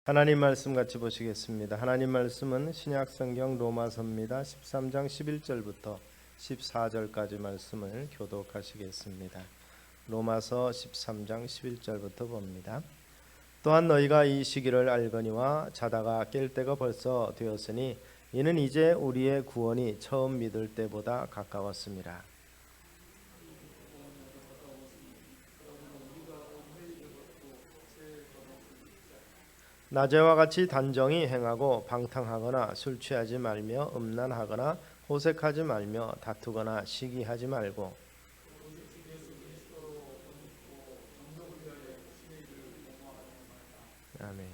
하나님 말씀 같이 보시겠습니다. 하나님 말씀은 신약 성경 로마서입니다. 13장 11절부터 14절까지 말씀을 교독하시겠습니다. 로마서 13장 11절부터 봅니다. 또한 너희가 이 시기를 알거니와 자다가 깰 때가 벌써 되었으니 이는 이제 우리의 구원이 처음 믿을 때보다 가까웠습니다. 낮에와 같이 단정히 행하고 방탕하거나 술 취하지 말며 음란하거나 호색하지 말며 다투거나 시기하지 말고 아멘.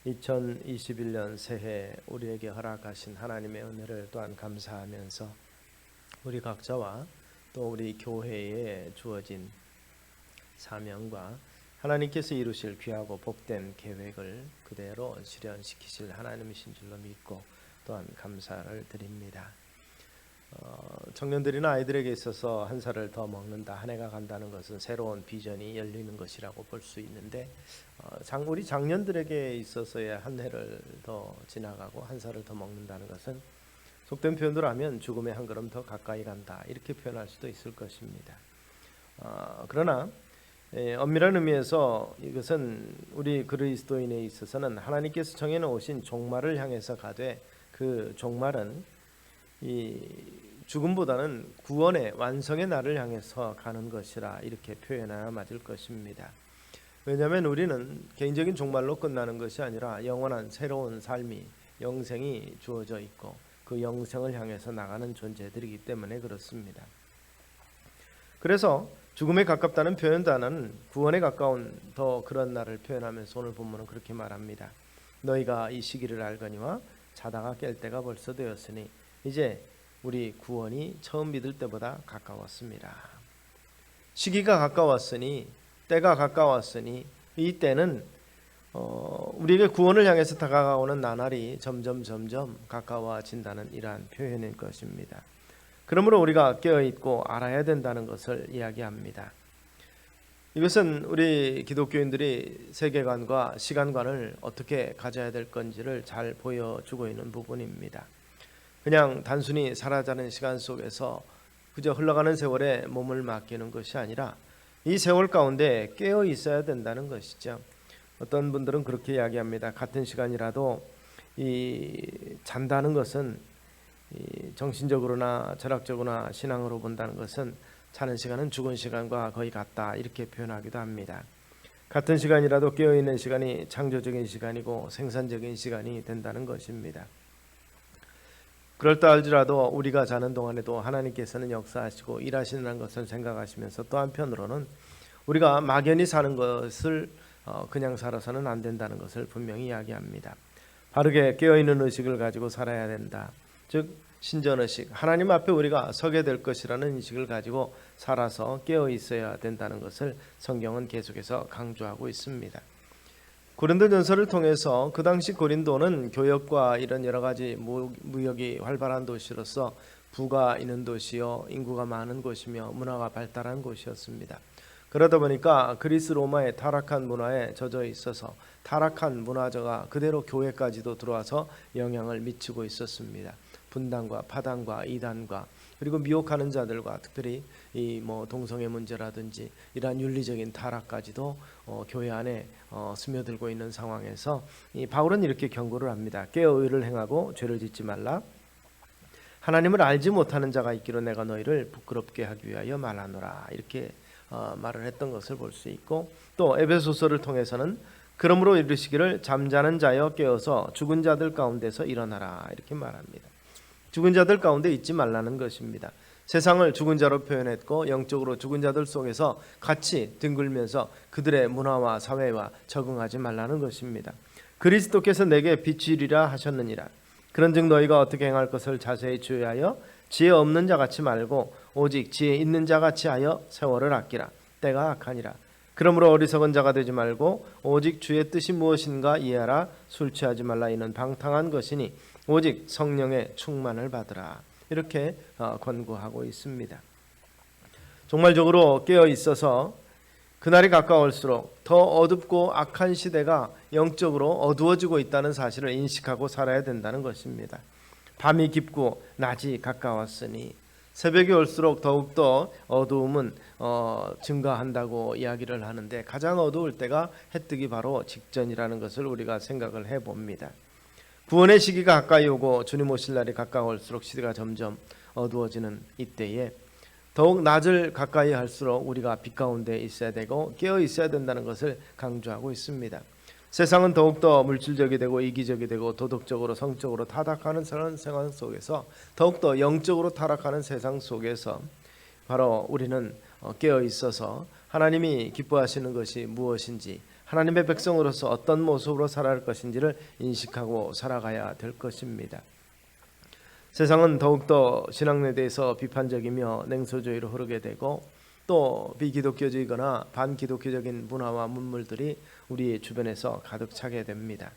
2021년 새해 우리에게 허락하신 하나님의 은혜를 또한 감사하면서 우리 각자와 또 우리 교회에 주어진 사명과 하나님께서 이루실 귀하고 복된 계획을 그대로 실현시키실 하나님이신 줄로 믿고 또한 감사를 드립니다. 청년들이나 아이들에게 있어서 한 살을 더 먹는다, 한 해가 간다는 것은 새로운 비전이 열리는 것이라고 볼 수 있는데 우리 장년들에게 있어서의 한 해를 더 지나가고 한 살을 더 먹는다는 것은 속된 표현으로 하면 죽음에 한 걸음 더 가까이 간다, 이렇게 표현할 수도 있을 것입니다. 그러나 엄밀한 의미에서 이것은 우리 그리스도인에 있어서는 하나님께서 정해놓으신 종말을 향해서 가되 그 종말은 이 죽음보다는 구원의 완성의 날을 향해서 가는 것이라 이렇게 표현해야 맞을 것입니다. 왜냐하면 우리는 개인적인 종말로 끝나는 것이 아니라 영원한 새로운 삶이 영생이 주어져 있고 그 영생을 향해서 나가는 존재들이기 때문에 그렇습니다. 그래서 죽음에 가깝다는 표현 단어는 구원에 가까운 더 그런 날을 표현하면서 오늘 본문은 그렇게 말합니다. 너희가 이 시기를 알거니와 자다가 깰 때가 벌써 되었으니 이제 우리 구원이 처음 믿을 때보다 가까웠습니다. 시기가 가까웠으니, 때가 가까웠으니 이 때는 우리에게 구원을 향해서 다가가오는 나날이 점점 가까워진다는 이러한 표현일 것입니다. 그러므로 우리가 깨어있고 알아야 된다는 것을 이야기합니다. 이것은 우리 기독교인들이 세계관과 시간관을 어떻게 가져야 될 건지를 잘 보여주고 있는 부분입니다. 그냥 단순히 살아가는 시간 속에서 그저 흘러가는 세월에 몸을 맡기는 것이 아니라 이 세월 가운데 깨어 있어야 된다는 것이죠. 어떤 분들은 그렇게 이야기합니다. 같은 시간이라도 잔다는 것은 정신적으로나 철학적으로나 신앙으로 본다는 것은 자는 시간은 죽은 시간과 거의 같다, 이렇게 표현하기도 합니다. 같은 시간이라도 깨어있는 시간이 창조적인 시간이고 생산적인 시간이 된다는 것입니다. 그럴듯할지라도 우리가 자는 동안에도 하나님께서는 역사하시고 일하시는 것을 생각하시면서 또 한편으로는 우리가 막연히 사는 것을 그냥 살아서는 안 된다는 것을 분명히 이야기합니다. 바르게 깨어있는 의식을 가지고 살아야 된다. 즉 신전의식, 하나님 앞에 우리가 서게 될 것이라는 인식을 가지고 살아서 깨어 있어야 된다는 것을 성경은 계속해서 강조하고 있습니다. 고린도전서를 통해서 그 당시 고린도는 교역과 이런 여러 가지 무역이 활발한 도시로서 부가 있는 도시요, 인구가 많은 곳이며 문화가 발달한 곳이었습니다. 그러다 보니까 그리스 로마의 타락한 문화에 젖어 있어서 타락한 문화저가 그대로 교회까지도 들어와서 영향을 미치고 있었습니다. 분단과 파단과 이단과 그리고 미혹하는 자들과 특별히 동성애 문제라든지 이러한 윤리적인 타락까지도 교회 안에 스며들고 있는 상황에서 바울은 이렇게 경고를 합니다. 깨어 의를 행하고 죄를 짓지 말라. 하나님을 알지 못하는 자가 있기로 내가 너희를 부끄럽게 하기 위하여 말하노라, 이렇게 말을 했던 것을 볼 수 있고, 또 에베소서를 통해서는 그러므로 이르시기를 잠자는 자여 깨어서 죽은 자들 가운데서 일어나라, 이렇게 말합니다. 죽은 자들 가운데 있지 말라는 것입니다. 세상을 죽은 자로 표현했고 영적으로 죽은 자들 속에서 같이 뒹굴면서 그들의 문화와 사회와 적응하지 말라는 것입니다. 그리스도께서 내게 빛이리라 하셨느니라. 그런즉 너희가 어떻게 행할 것을 자세히 주의하여 지혜 없는 자같이 말고 오직 지혜 있는 자같이 하여 세월을 아끼라. 때가 악하니라. 그러므로 어리석은 자가 되지 말고 오직 주의 뜻이 무엇인가 이해하라. 술 취하지 말라. 이는 방탕한 것이니 오직 성령의 충만을 받으라, 이렇게 권고하고 있습니다. 종말적으로 깨어 있어서 그날이 가까울수록 더 어둡고 악한 시대가 영적으로 어두워지고 있다는 사실을 인식하고 살아야 된다는 것입니다. 밤이 깊고 낮이 가까웠으니 새벽이 올수록 더욱더 어두움은 증가한다고 이야기를 하는데 가장 어두울 때가 해뜨기 바로 직전이라는 것을 우리가 생각을 해봅니다. 구원의 시기가 가까이 오고 주님 오실 날이 가까울수록 시대가 점점 어두워지는 이때에 더욱 낮을 가까이 할수록 우리가 빛 가운데 있어야 되고 깨어 있어야 된다는 것을 강조하고 있습니다. 세상은 더욱더 물질적이 되고 이기적이 되고 도덕적으로 성적으로 타락하는 그런 상황 속에서 더욱더 영적으로 타락하는 세상 속에서 바로 우리는 깨어 있어서 하나님이 기뻐하시는 것이 무엇인지 하나님의 백성으로서 어떤 모습으로 살아갈 것인지를 인식하고 살아가야 될 것입니다. 세상은 더욱더 신앙에 대해서 비판적이며 냉소주의로 흐르게 되고 또 비기독교적이거나 반기독교적인 문화와 문물들이 우리 주변에서 가득 차게 됩니다.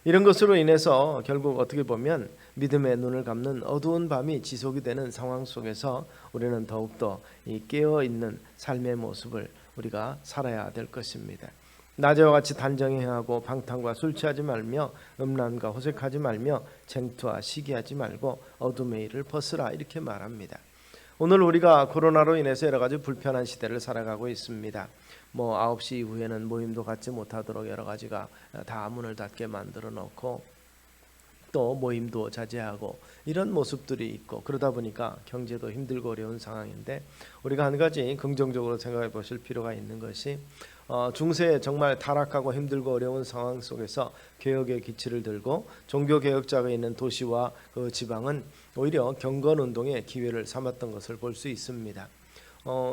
이런 것으로 인해서 결국 어떻게 보면 믿음의 눈을 감는 어두운 밤이 지속이 되는 상황 속에서 우리는 더욱더 이 깨어있는 삶의 모습을 우리가 살아야 될 것입니다. 낮에와 같이 단정히 행하고 방탕과 술 취하지 말며 음란과 호색하지 말며 쟁투와 시기하지 말고 어둠의 일을 벗으라 이렇게 말합니다. 오늘 우리가 코로나로 인해서 여러 가지 불편한 시대를 살아가고 있습니다. 9시 이후에는 모임도 갖지 못하도록 여러 가지가 다 문을 닫게 만들어 놓고 또 모임도 자제하고 이런 모습들이 있고 그러다 보니까 경제도 힘들고 어려운 상황인데 우리가 한 가지 긍정적으로 생각해 보실 필요가 있는 것이 중세에 정말 타락하고 힘들고 어려운 상황 속에서 개혁의 기치를 들고 종교개혁자가 있는 도시와 그 지방은 오히려 경건운동의 기회를 삼았던 것을 볼 수 있습니다.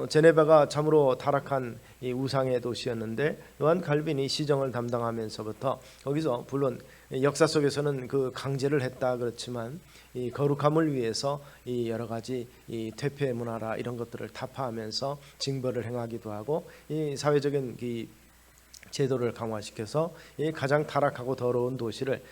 제네바가 참으로 타락한 이 우상의 도시였는데 요한 칼빈이 시정을 담당하면서부터 거기서 물론 역사 속에서는 그 강제를 했다 그렇지만 이 거룩함을 위해서 이 여러 가지 이 퇴폐 문화라 이런 것들을 타파하면서 징벌을 행하기도 하고 이 사회적인 이 제도를 강화시켜서 이 가장 타락하고 더러운 도시를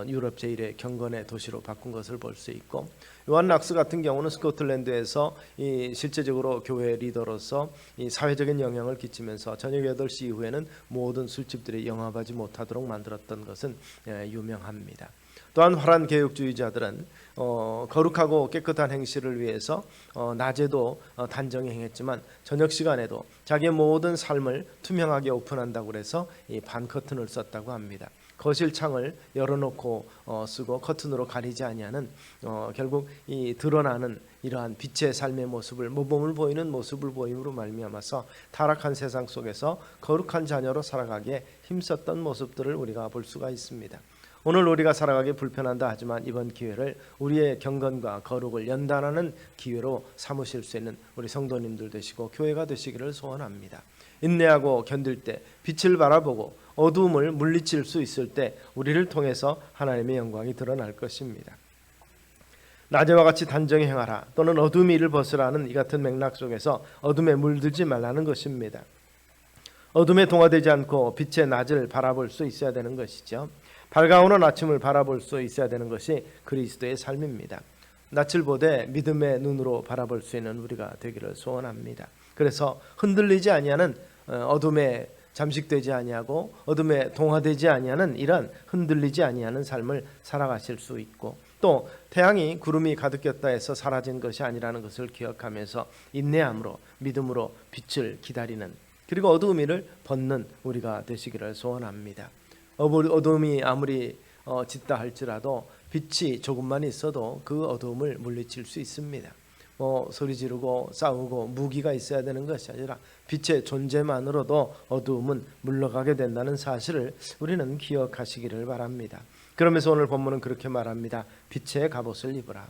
유럽 제1의 경건의 도시로 바꾼 것을 볼 수 있고 요한 락스 같은 경우는 스코틀랜드에서 이 실제적으로 교회 리더로서 이 사회적인 영향을 끼치면서 저녁 8시 이후에는 모든 술집들이 영업하지 못하도록 만들었던 것은 유명합니다. 또한 화란 개혁주의자들은 거룩하고 깨끗한 행실을 위해서 낮에도 단정히 행했지만 저녁 시간에도 자기의 모든 삶을 투명하게 오픈한다고 그래서 이 반커튼을 썼다고 합니다. 거실 창을 열어놓고 쓰고 커튼으로 가리지 아니하는 결국 이 드러나는 이러한 빛의 삶의 모습을 모범을 보이는 모습을 보임으로 말미암아서 타락한 세상 속에서 거룩한 자녀로 살아가기에 힘썼던 모습들을 우리가 볼 수가 있습니다. 오늘 우리가 살아가기 불편한다 하지만 이번 기회를 우리의 경건과 거룩을 연단하는 기회로 삼으실 수 있는 우리 성도님들 되시고 교회가 되시기를 소원합니다. 인내하고 견딜 때 빛을 바라보고 어두움을 물리칠 수 있을 때 우리를 통해서 하나님의 영광이 드러날 것입니다. 낮에와 같이 단정히 행하라 또는 어둠의 일을 벗으라는 이 같은 맥락 속에서 어둠에 물들지 말라는 것입니다. 어둠에 동화되지 않고 빛의 낮을 바라볼 수 있어야 되는 것이죠. 밝아오는 아침을 바라볼 수 있어야 되는 것이 그리스도의 삶입니다. 낯을 보되 믿음의 눈으로 바라볼 수 있는 우리가 되기를 소원합니다. 그래서 흔들리지 아니하는 어둠에 잠식되지 아니하고 어둠에 동화되지 아니하는 이런 흔들리지 아니하는 삶을 살아가실 수 있고 또 태양이 구름이 가득 꼈다 해서 사라진 것이 아니라는 것을 기억하면서 인내함으로 믿음으로 빛을 기다리는 그리고 어두움을 벗는 우리가 되시기를 소원합니다. 어둠이 아무리 짙다 할지라도 빛이 조금만 있어도 그 어두움을 물리칠 수 있습니다. 소리 지르고 싸우고 무기가 있어야 되는 것이 아니라 빛의 존재만으로도 어두움은 물러가게 된다는 사실을 우리는 기억하시기를 바랍니다. 그러면서 오늘 본문은 그렇게 말합니다. 빛의 갑옷을 입으라.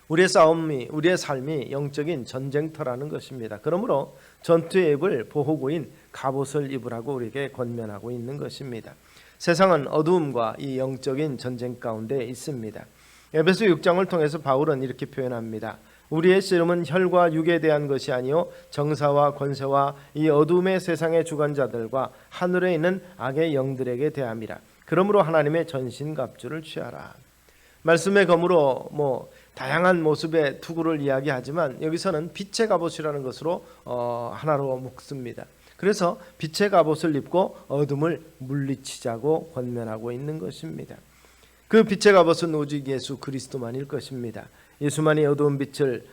우리의 싸움이 우리의 삶이 영적인 전쟁터라는 것입니다. 그러므로 전투의 입을 보호구인 갑옷을 입으라고 우리에게 권면하고 있는 것입니다. 세상은 어두움과 이 영적인 전쟁 가운데 있습니다. 에베소 6장을 통해서 바울은 이렇게 표현합니다. 우리의 씨름은 혈과 육에 대한 것이 아니요 정사와 권세와 이 어두움의 세상의 주관자들과 하늘에 있는 악의 영들에게 대함이라. 그러므로 하나님의 전신갑주를 취하라. 말씀의 검으로 다양한 모습의 투구를 이야기하지만 여기서는 빛의 갑옷이라는 것으로 하나로 묶습니다. 그래서 빛의 갑옷을 입고 어둠을 물리치자고 권면하고 있는 것입니다. 그 빛의 갑옷은 오직 예수 그리스도만일 것입니다. 예수만이 어두운 빛을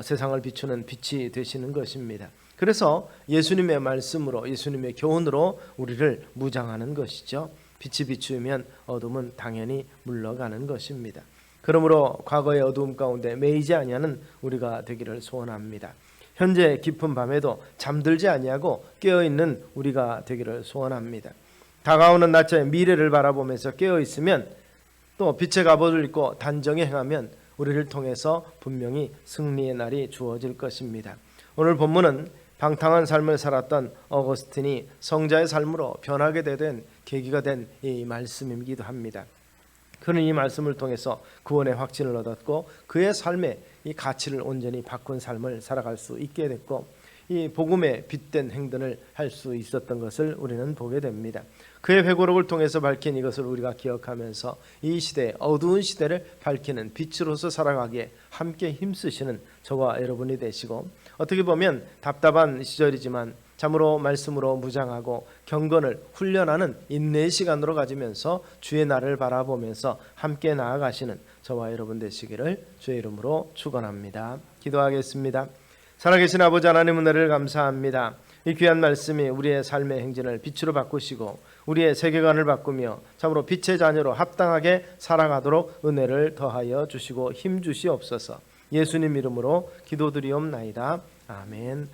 세상을 비추는 빛이 되시는 것입니다. 그래서 예수님의 말씀으로, 예수님의 교훈으로 우리를 무장하는 것이죠. 빛이 비추면 어둠은 당연히 물러가는 것입니다. 그러므로 과거의 어두움 가운데 매이지 아니하는 우리가 되기를 소원합니다. 현재 깊은 밤에도 잠들지 아니하고 깨어있는 우리가 되기를 소원합니다. 다가오는 낮의 미래를 바라보면서 깨어있으면, 또 빛의 갑옷을 입고 단정히 행하면 우리를 통해서 분명히 승리의 날이 주어질 것입니다. 오늘 본문은 방탕한 삶을 살았던 어거스틴이 성자의 삶으로 변하게 된 계기가 된 이 말씀이기도 합니다. 그는 이 말씀을 통해서 구원의 확신을 얻었고 그의 삶의 이 가치를 온전히 바꾼 삶을 살아갈 수 있게 됐고, 이 복음의 빛된 행동을 할 수 있었던 것을 우리는 보게 됩니다. 그의 회고록을 통해서 밝힌 이것을 우리가 기억하면서 이 시대, 어두운 시대를 밝히는 빛으로서 살아가기에 함께 힘쓰시는 저와 여러분이 되시고, 어떻게 보면 답답한 시절이지만 참으로 말씀으로 무장하고 경건을 훈련하는 인내의 시간으로 가지면서 주의 날을 바라보면서 함께 나아가시는 저와 여러분 되시기를 주의 이름으로 축원합니다. 기도하겠습니다. 살아계신 아버지 하나님, 은혜를 감사합니다. 이 귀한 말씀이 우리의 삶의 행진을 빛으로 바꾸시고 우리의 세계관을 바꾸며 참으로 빛의 자녀로 합당하게 살아가도록 은혜를 더하여 주시고 힘 주시옵소서. 예수님 이름으로 기도드리옵나이다. 아멘.